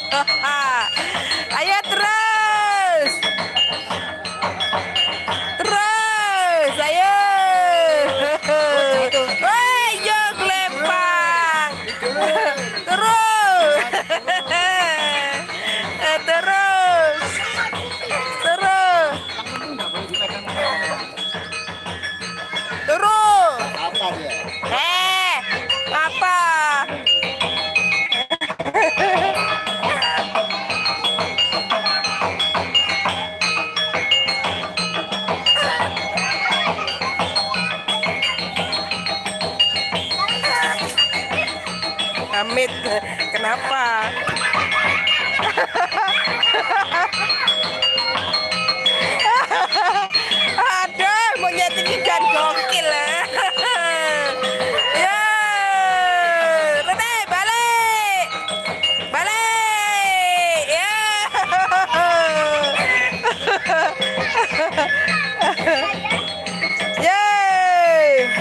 Ayo terus. Terus, ayo. Ayo gelepang. Terus. Terus. Terus. Terus. Apa dia? Apa? Amit, kenapa? Aduh, monyet ini dan gokil. Ya, Rene, balik. Balik. Ya. Yeay.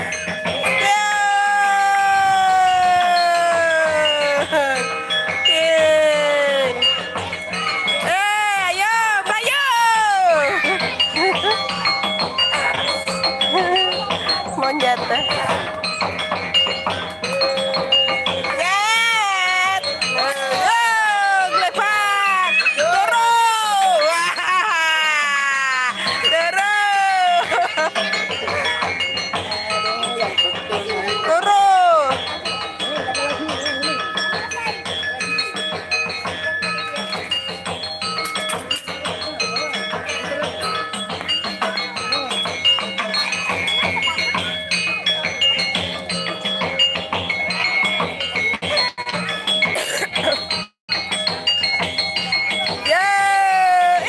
Yeay. Ayo, Bayu. Monyet. Nyet. Gelepak. Turun. Wah. Turun. Turun. Yeah.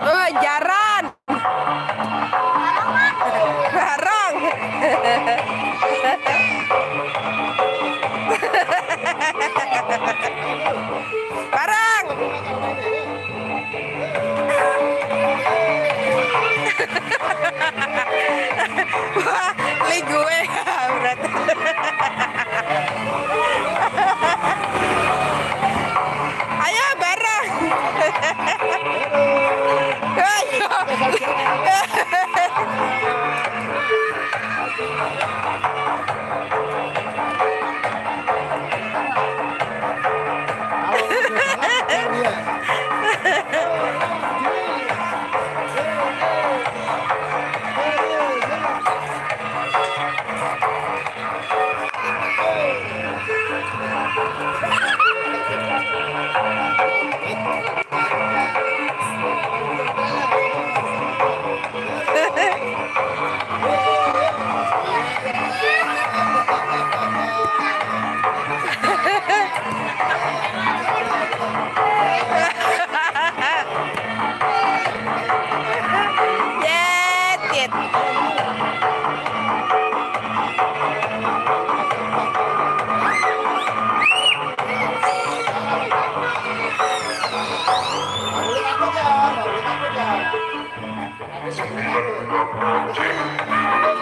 Oh, jaran. Barang. Barang. Wah, li gue berat. Ayo barang. Ayo. Yetit.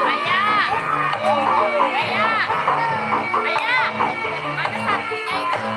Ayah, ayah, ayah, mana sapinya itu?